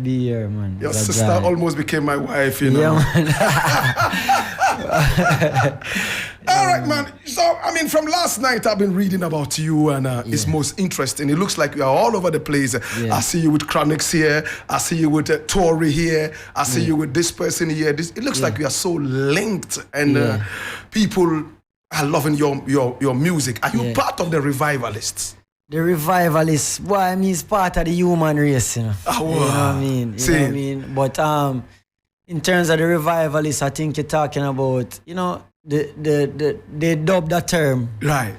Be here, man. Your sister almost became my wife, you know. Yeah, man. All right, man. So, I mean, from last night, I've been reading about you, and it's most interesting. It looks like you are all over the place. Yeah. I see you with Chronics here. I see you with Tory here. I see you with this person here. It looks like you are so linked, and people are loving your music. Are you part of the revivalists? The revivalists, boy, I mean, it's part of the human race, you know. Oh, wow. You know what I mean? You know what I mean? But in terms of the revivalists, I think you're talking about, you know, they dubbed that term. Right.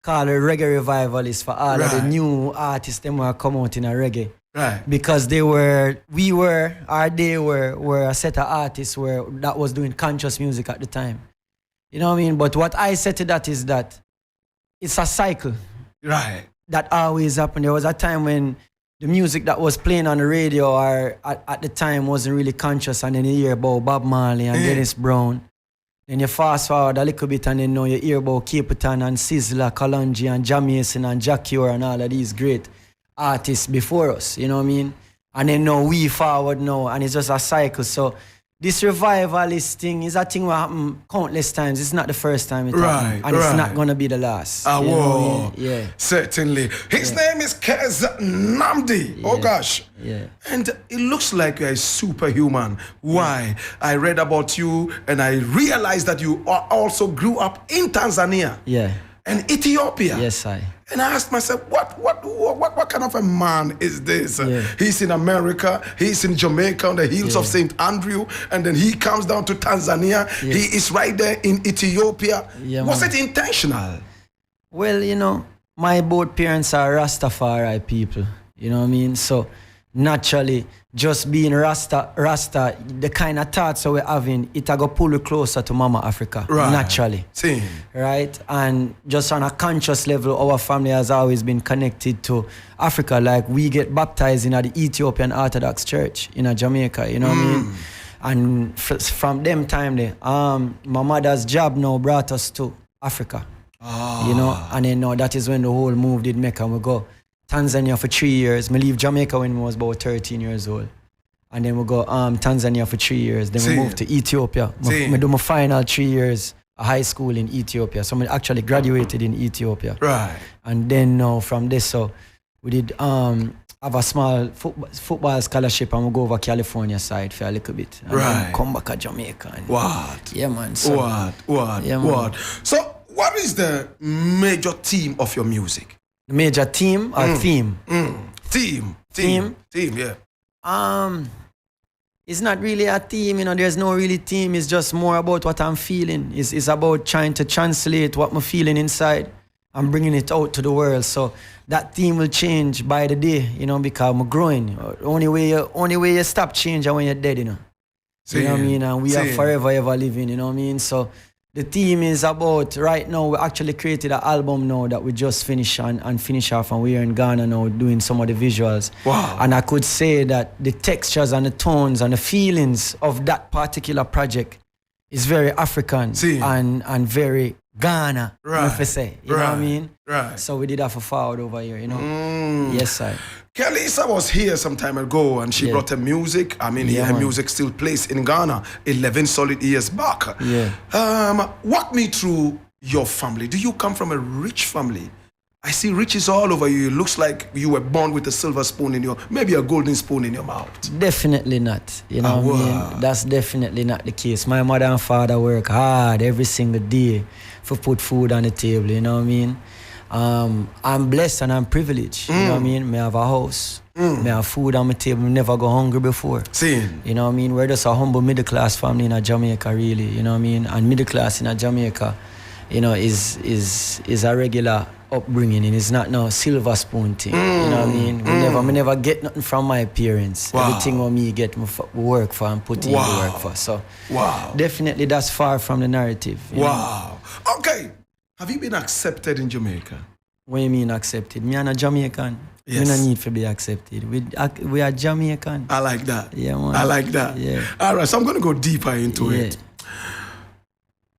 Called a reggae revivalist for all of the new artists that were come out in a reggae. Right. Because they were a set of artists that was doing conscious music at the time. You know what I mean? But what I said to that is that it's a cycle. Right. That always happened. There was a time when the music that was playing on the radio or at the time wasn't really conscious, and then you hear about Bob Marley and Dennis Brown. Then you fast forward a little bit and then you hear about Capitan and Sizzla, Kalonji and Jamieson and Jack Ure and all of these great artists before us, you know what I mean? And then now we forward now, and it's just a cycle. So this revivalist thing is a thing that happened countless times. It's not the first time it happened. And it's not going to be the last. Whoa. Yeah. Certainly. His name is Kenznamdi. Oh, gosh. Yeah. And it looks like you're a superhuman. Why? I read about you, and I realized that you also grew up in Tanzania. Yeah. And Ethiopia. Yes, And I asked myself, what kind of a man is this? Yeah. He's in America, he's in Jamaica on the hills of St. Andrew, and then he comes down to Tanzania. Yeah. He is right there in Ethiopia. Yeah, Was man. it intentional? Well, you know, my both parents are Rastafari people. You know what I mean? So naturally, just being Rasta, the kind of thoughts that we're having, it go pull you closer to Mama Africa. Right. Naturally. Same. Right? And just on a conscious level, our family has always been connected to Africa. Like, we get baptized in the Ethiopian Orthodox Church in Jamaica, you know what I mean? And from them time there, my mother's job now brought us to Africa. You know, and then now that is when the whole move did make, and we go Tanzania for 3 years. I leave Jamaica when I was about 13 years old. And then we go Tanzania for 3 years. Then we moved to Ethiopia. I do my final 3 years of high school in Ethiopia. So I actually graduated in Ethiopia. Right. And then now from this, so we did have a small football scholarship, and we go over California side for a little bit. And then come back to Jamaica. And What? Yeah, man. So, What? Yeah, man. So what is the major theme of your music? The major theme or theme? Theme, yeah. It's not really a theme, you know, there's no really theme. It's just more about what I'm feeling. It's about trying to translate what I'm feeling inside and bringing it out to the world. So that theme will change by the day, you know, because I'm growing. Only way you stop changing when you're dead, you know. You know what I mean? And we are forever ever living, you know what I mean? So the theme is about, right now, we actually created an album now that we just finished and finish off, and we're in Ghana now doing some of the visuals. Wow. And I could say that the textures and the tones and the feelings of that particular project is very African and very Ghana, if I say. You know what I mean? Right. So we did that for forward over here, you know? Yes, sir. Kelisa was here some time ago, and she brought her music. I mean, her music still plays in Ghana 11 solid years back. Yeah. Walk me through your family. Do you come from a rich family? I see riches all over you. It looks like you were born with a silver spoon in maybe a golden spoon in your mouth. Definitely not. You know what I mean? That's definitely not the case. My mother and father work hard every single day for put food on the table, you know what I mean? I'm blessed and I'm privileged, you know what I mean? I have a house, I have food on my table, I never go hungry before. You know what I mean? We're just a humble middle class family in Jamaica, really, you know what I mean? And middle class in Jamaica, you know, is a regular upbringing, and it's not no silver spoon thing, you know what I mean? We never get nothing from my parents. Everything what me get, we work for and put in the work for. So definitely that's far from the narrative. Wow. Okay. Have you been accepted in Jamaica? What do you mean accepted? Me and a Jamaican. Yes. We don't need to be accepted. We are Jamaican. I like that. Yeah, man. I like that. Yeah. All right, so I'm going to go deeper into it.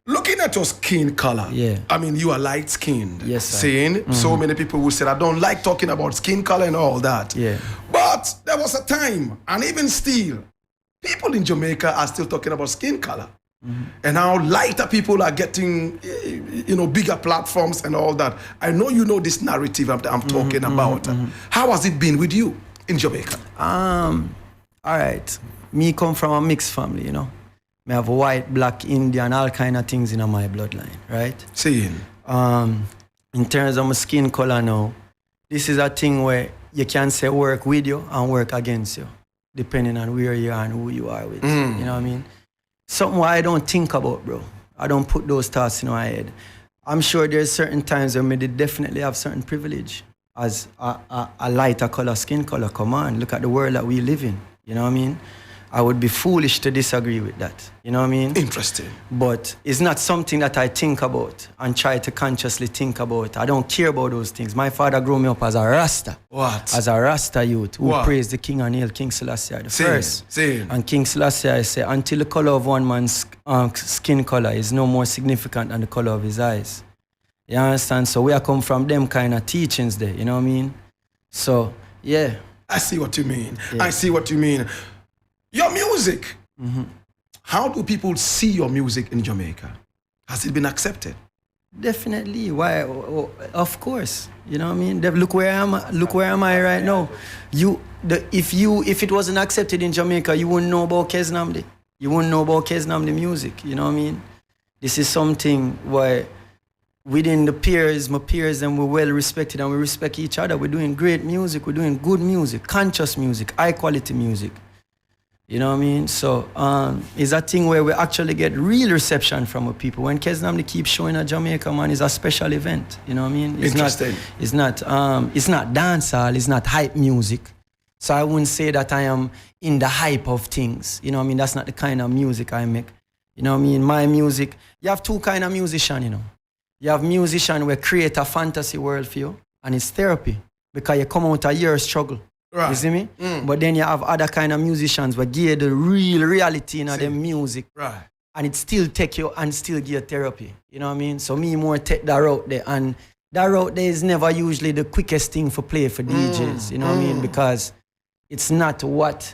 Looking at your skin color, I mean, you are light-skinned. Yes, sir. Seeing so many people will say, I don't like talking about skin color and all that. Yeah. But But there was a time, and even still, people in Jamaica are still talking about skin color. And how lighter people are getting, bigger platforms and all that. I know you know this narrative I'm talking about. How has it been with you in Jamaica? All right. Me come from a mixed family, you know. Me have white, black, Indian, all kind of things in my bloodline, right? Seeing. In terms of my skin color now, this is a thing where you can say work with you and work against you, depending on where you are and who you are with. You know what I mean? Something I don't think about, bro. I don't put those thoughts in my head. I'm sure there's certain times where me definitely have certain privilege as a lighter color, skin color. Come on, look at the world that we live in. You know what I mean? I would be foolish to disagree with that. You know what I mean? Interesting. But it's not something that I think about and try to consciously think about. I don't care about those things. My father grew me up as a Rasta. What? As a Rasta youth who praised the King and hailed King Selassie the first. And King Selassie say, until the color of one man's skin color is no more significant than the color of his eyes. You understand? So we are come from them kind of teachings there. You know what I mean? So, yeah. I see what you mean. Yeah. I see what you mean. Your music. How do people see your music in Jamaica? Has it been accepted? Definitely. Why? Of course. You know what I mean? Look where I am. Look where am I right now. If it wasn't accepted in Jamaica, you wouldn't know about Kenznamdi. You wouldn't know about Kenznamdi music. You know what I mean? This is something where within the peers, my peers, and we're well respected and we respect each other. We're doing great music. We're doing good music, conscious music, high quality music. You know what I mean? So it's a thing where we actually get real reception from our people. When Kenznamdi keeps showing at Jamaica, man, it's a special event. You know what I mean? Interesting. It's not dancehall, it's not hype music. So I wouldn't say that I am in the hype of things. You know what I mean? That's not the kind of music I make. You know what I mean? My music, you have two kind of musician, you know. You have musician who create a fantasy world for you, and it's therapy because you come out of your struggle. Right. You see me? But then you have other kind of musicians who give the real reality in their music. Right. And it still take you and still give therapy. You know what I mean? So me more take that route there. And that route there is never usually the quickest thing for play for DJs. You know what I mean? Because it's not what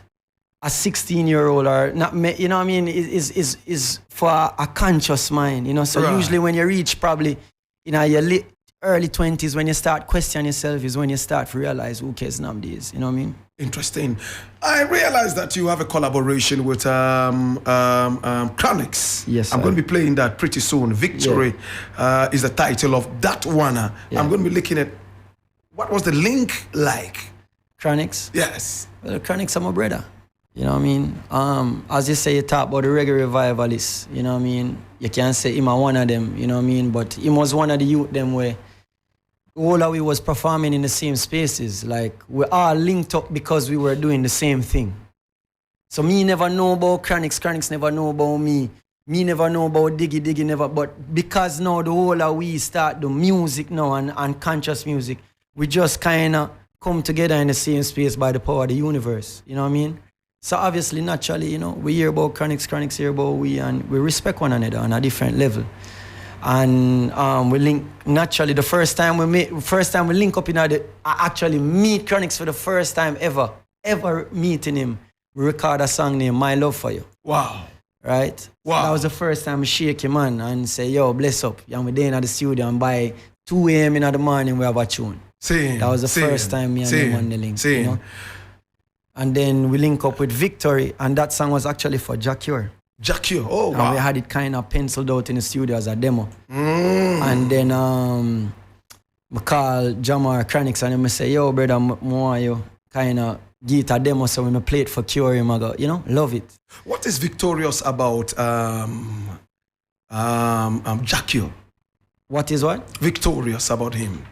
a 16-year-old or not, you know what I mean, is for a conscious mind. You know, so usually when you reach probably your early 20s, when you start questioning yourself, is when you start to realize who Kenznamdi is. You know what I mean? Interesting. I realize that you have a collaboration with Chronix. Yes, I'm going to be playing that pretty soon. Victory is the title of that one. Yeah. I'm going to be looking at what was the link like. Chronix? Yes. Well, Chronix, I'm a brother. You know what I mean? As you say, you talk about the reggae revivalists. You know what I mean? You can't say him are one of them. You know what I mean? But he was one of the youth them where all of we was performing in the same spaces. Like, we all linked up because we were doing the same thing. So me never know about Chronix, Chronix never know about me. Me never know about Diggy never. But because now the whole of we start the music now and conscious music, we just kind of come together in the same space by the power of the universe. You know what I mean? So obviously, naturally, you know, we hear about Chronix hear about we, and we respect one another on a different level. And we link naturally. The first time we link up in I actually meet Chronix for the first time ever meeting him. We record a song named "My Love for You." Wow. Right. Wow. That was the first time we shake him man and say, "Yo, bless up." And we're there in the studio, and by 2 a.m. in the morning we have a tune. That was the first time me and him on the link. You know? And then we link up with Victory, and that song was actually for Jacure. Jacure, oh wow. And we had it kind of penciled out in the studio as a demo. And then I call Jamar Chronix and I say, "Yo, brother, I want you kind of get a demo so when I play it for Cure, I go, you know, love it." What is victorious about Jacure? What is what? Victorious about him.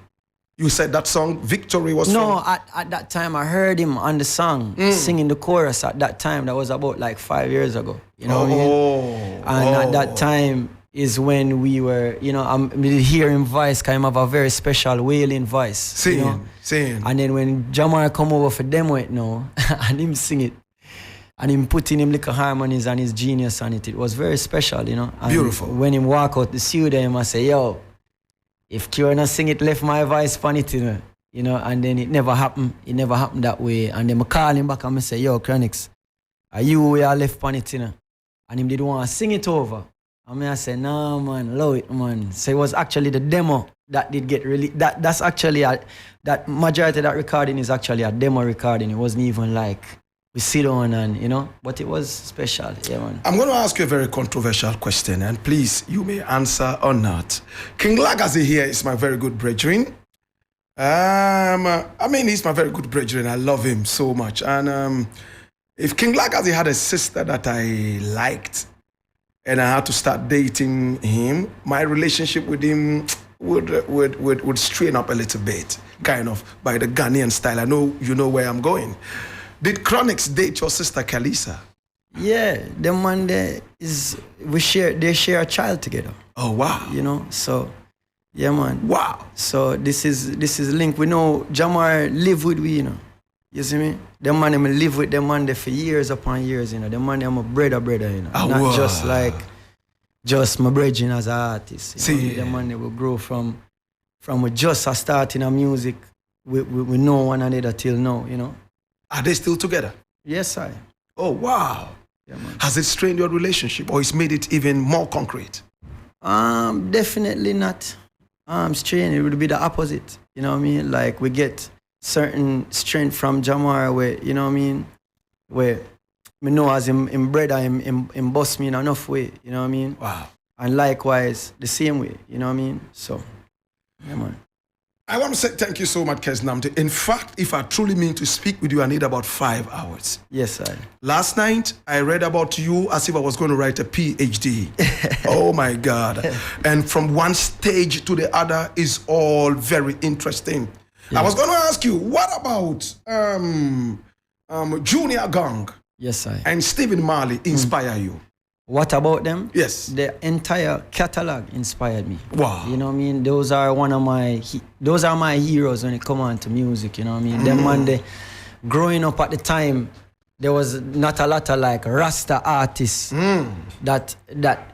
You said that song, Victory, was No, from... at that time, I heard him on the song, singing the chorus at that time. That was about like 5 years ago. You know what I mean? And at that time is when we were, you know, I'm hearing voice, kind of a very special wailing voice. Singing, you know? singing. And then when Jamar come over for demo it now, and him sing it, and him putting him little harmonies and his genius on it, it was very special, you know? And beautiful. when him walk out the studio, him I say, "Yo, if Cure not sing it, left my voice on it, you know, you know, and then it never happened. It never happened that way. And then I call him back and I say, yo, Chronix, are you where I left on it, you know? And him didn't want to sing it over. And I said, no, man, love it, man. So it was actually the demo that did get released. That's actually, that majority of that recording is actually a demo recording. It wasn't even like, we sit down and, you know, but it was special, yeah, man. I'm going to ask you a very controversial question, and please, you may answer or not. King Lagazi here is my very good brethren. I mean, he's my very good brethren. I love him so much. And if King Lagazi had a sister that I liked, and I had to start dating him, my relationship with him would strain up a little bit, kind of by the Ghanaian style. I know you know where I'm going. Did Chronix date your sister Kalisa? Yeah, them man they share a child together. Oh wow. You know, so yeah, man. Wow. So this is link. We know Jamar live with we, you know. You see me? Them man them live with them man there for years upon years, you know. Them man them a brother, you know. Oh, not wow. just like just my brethren as an artist. See, them man they will grow from we just a starting a music. We know one another till now, you know. Are they still together? Yes, I. Oh wow. Yeah, man. Has it strained your relationship, or it's made it even more concrete? Definitely not. Strained. It would be the opposite. You know what I mean? Like we get certain strength from Jamar where, you know what I mean? Where me know as him brother, him boss me in enough way, you know what I mean? Wow. And likewise, the same way, you know what I mean? So, yeah, man. I want to say thank you so much, Kenznamdi. In fact, if I truly mean to speak with you, I need about 5 hours. Yes, sir. Last night, I read about you as if I was going to write a PhD. Oh my God. And from one stage to the other is all very interesting. Yeah. I was going to ask you, what about Junior Gong? Yes, sir. And Stephen Marley inspire you? What about them? Yes. The entire catalog inspired me. Wow. You know what I mean? Those are my heroes when it comes on to music, you know what I mean? Them man, they, growing up at the time, there was not a lot of like Rasta artists that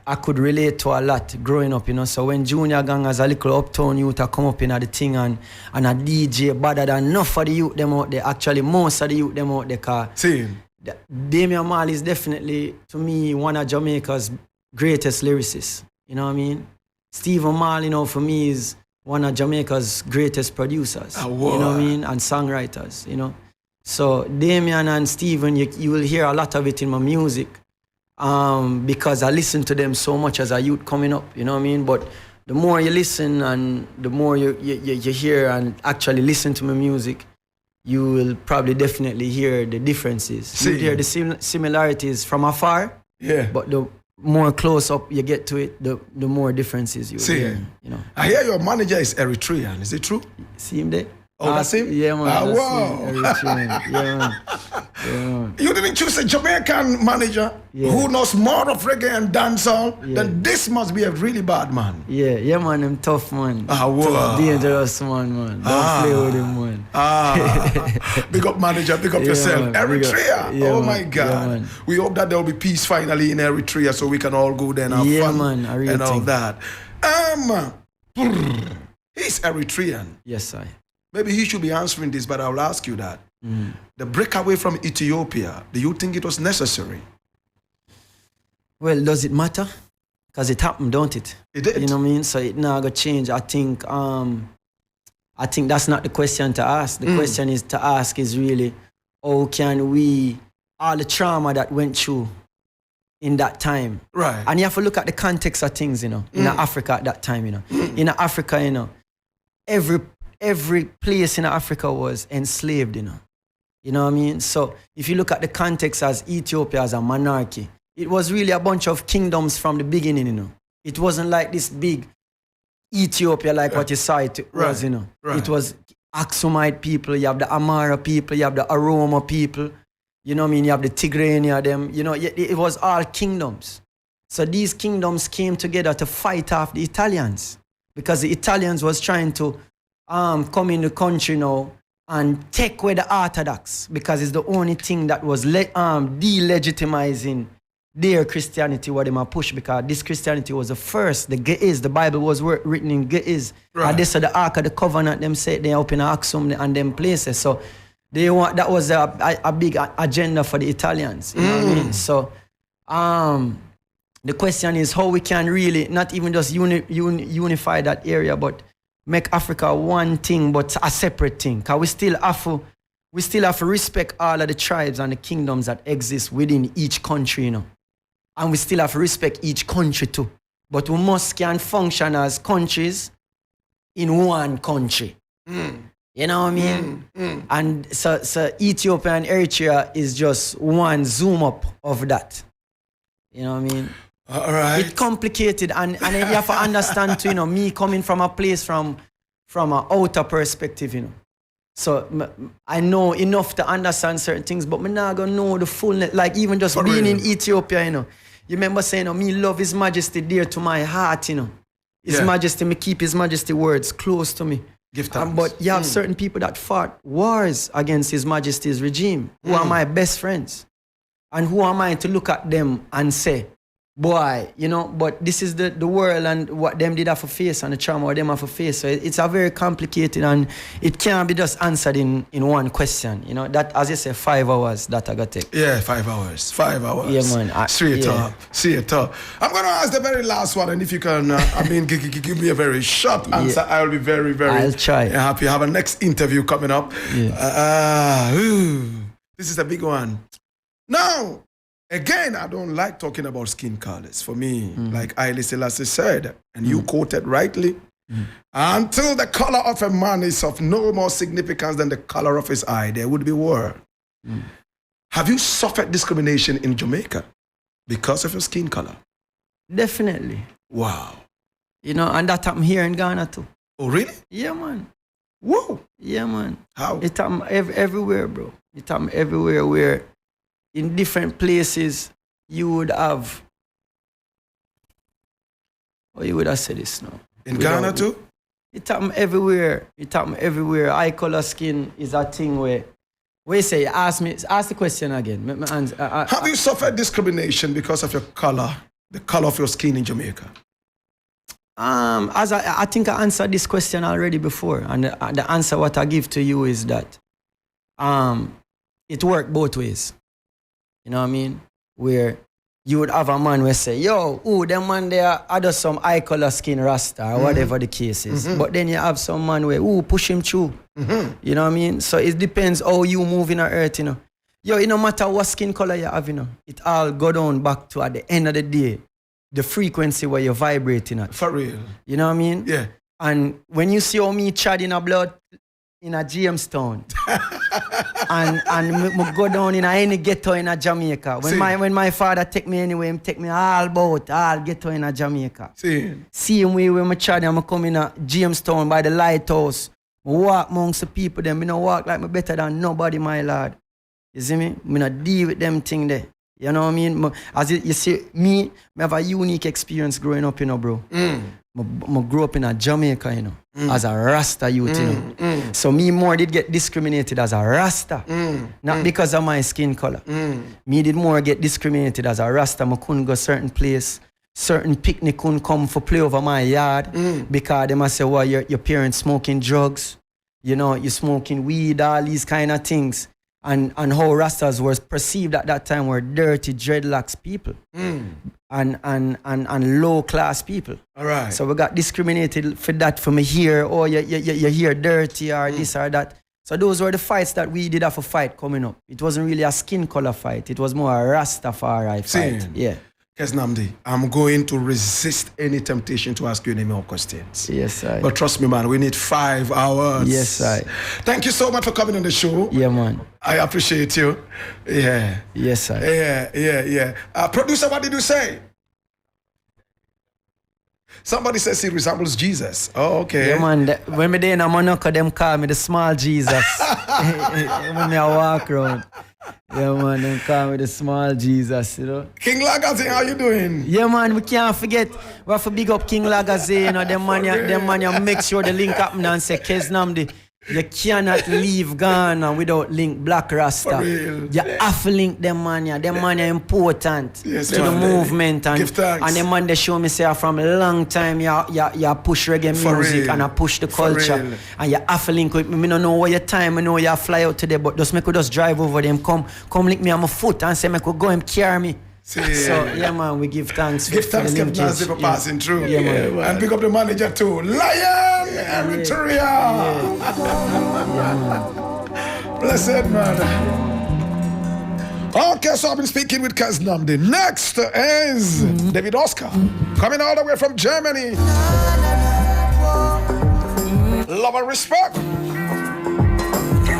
I could relate to a lot growing up, you know. So when Junior Gang as a little uptown youth I come up in the thing and a DJ better than enough of the youth them out there, actually most of the youth them out there, car. Same. Damian Marley is definitely, to me, one of Jamaica's greatest lyricists. You know what I mean? Stephen Marley, you know, for me, is one of Jamaica's greatest producers. Oh, you know what I mean? And songwriters, you know? So Damian and Stephen, you will hear a lot of it in my music because I listen to them so much as a youth coming up, you know what I mean? But the more you listen and the more you hear and actually listen to my music, you will probably definitely hear the differences. You hear the similarities from afar, yeah. But the more close up you get to it, the more differences you will hear. You know. I hear your manager is Eritrean. Is it true? See him there? Oh, that's him? Yeah, man. Ah, wow. Yeah, man. Yeah, man. You didn't choose a Jamaican manager who knows more of reggae and dancehall. Then this must be a really bad man. Yeah, man. I'm tough, man. Ah, wow. Tough, dangerous man. Don't play with him, man. Big up manager, big up yourself. Man, Eritrea. Oh my God. We hope that there will be peace finally in Eritrea so we can all go there and have fun man, and all that. He's Eritrean. Yes, sir. Maybe he should be answering this, but I will ask you that. The breakaway from Ethiopia, do you think it was necessary? Well, does it matter? Because it happened, don't it? It did. You know what I mean? So it now going to change. I think that's not the question to ask. The question is to ask is really, how can we, all the trauma that went through in that time. Right. And you have to look at the context of things, you know, in Africa at that time, you know. In Africa, you know, every place in Africa was enslaved, you know. You know what I mean? So if you look at the context as Ethiopia as a monarchy, it was really a bunch of kingdoms from the beginning, you know. It wasn't like this big Ethiopia like what you saw it was, you know. Right. It was Aksumite people, you have the Amara people, you have the Aroma people, you know what I mean? You have the Tigrania, them, you know, it was all kingdoms. So these kingdoms came together to fight off the Italians because the Italians was trying to come in the country now and take away the Orthodox because it's the only thing that was delegitimizing their Christianity what them a push, because this Christianity was the first. The Ge'ez, the Bible was written in Ge'ez. Right. And this is the Ark of the Covenant, them say they up in Aksum and them places. So that was a big agenda for the Italians. You know what I mean? So the question is how we can really not even just unify that area, but make Africa one thing but a separate thing. Because we still have to respect all of the tribes and the kingdoms that exist within each country, you know. And we still have to respect each country too. But we can function as countries in one country. You know what I mean? And so Ethiopia and Eritrea is just one zoom up of that. You know what I mean? All right. It's complicated, and you have to understand too, you know, me coming from a place from an outer perspective, you know. So I know enough to understand certain things, but I'm not gonna know the fullness. Like even just for being real. In Ethiopia, you know. You remember saying, oh, me love His Majesty dear to my heart, you know. His Majesty, me keep His Majesty words close to me. Give thanks. But you have certain people that fought wars against His Majesty's regime, who are my best friends. And who am I to look at them and say, boy, you know, but this is the world and what them did have to face and the trauma what them have to face. So it's a very complicated, and it can't be just answered in one question. You know, that, as you say, 5 hours that I got to take. Yeah, 5 hours. 5 hours. Yeah, man. Straight up. I'm going to ask the very last one, and if you can, give me a very short answer, I'll be very, very I'll try. Happy. I have a next interview coming up. Yeah. This is a big one. Now, again, I don't like talking about skin colors. For me, like Haile Selassie said, and you quoted rightly, until the color of a man is of no more significance than the color of his eye, there would be war. Have you suffered discrimination in Jamaica because of your skin color? Definitely. Wow. You know, and that happened here in Ghana too. Oh, really? Yeah, man. Whoa. Yeah, man. How? It happened everywhere, bro. It happened everywhere where in different places you would have, or you would have said this now. In Ghana too? It happened everywhere. It happened everywhere. Eye color skin is a thing where you say, ask the question again. Have you suffered discrimination because of your color, the color of your skin in Jamaica? As I think I answered this question already before, and the answer what I give to you is that it worked both ways. You know what I mean? Where you would have a man who say, yo, them man there are just some eye color skin rasta or whatever the case is. But then you have some man where, push him through. You know what I mean? So it depends how you move in the earth, you know. Yo, it no matter what skin color you have, you know, it all go down back to, at the end of the day, the frequency where you're vibrating at. For real. You know what I mean? Yeah. And when you see how me chad in a blood in a Jamestown and me go down in any ghetto in a Jamaica. When my father take me anywhere, he take me all ghetto in a Jamaica. Same way when I chad and I come in a Jamestown by the lighthouse, I walk amongst the people, them, I don't walk like me better than nobody, my lord. You see me? I don't deal with them thing there. You know what I mean? As you see, I have a unique experience growing up, you know, bro. I grew up in a Jamaica, you know, as a Rasta youth, you know. So me more did get discriminated as a Rasta, not because of my skin color. Me did more get discriminated as a Rasta. I couldn't go certain place, certain picnic couldn't come for play over my yard because they must say, well, your parents smoking drugs, you know, you smoking weed, all these kind of things. And how Rastas were perceived at that time were dirty dreadlocks people and low class people. All right. So we got discriminated for that from here. Oh, you hear dirty or this or that. So those were the fights that we did have a fight coming up. It wasn't really a skin color fight. It was more a Rastafari fight. Yeah. Kenznamdi, I'm going to resist any temptation to ask you any more questions. Yes, I. But trust me, man, we need 5 hours. Yes, I. Thank you so much for coming on the show. Yeah, man. I appreciate you. Yeah. Yes, I. Yeah. Producer, what did you say? Somebody says he resembles Jesus. Oh, okay. Yeah, man. When me there in a Monaco, them call me the small Jesus. When me I walk around. Yeah, man, them call me the small Jesus, you know. King Lagaze, how you doing? Yeah, man, we can't forget. We have to big up King Lagaze, you know. Them man, you make sure the link happen and say, Kenznamdi, You cannot leave Ghana without link Black Rasta. For real. You have to link them man. Them man are important Yes, to the movement. And, give thanks. and them man they show me say from a long time you push reggae For music real. and I push the For culture. real. And you have to link with me. I don't know what your time, I know you fly out today, but just make you just drive over them. Come link me on my foot and say make you go and carry me. See. So yeah man, we give thanks. Give for thanks, the linkage. Kenznamdi, for passing through. Yeah, man. And pick up the manager too. Lion Eritrea. Blessed man. Okay, so I've been speaking with Kenznamdi. Next is David Oscar, coming all the way from Germany. Love and respect.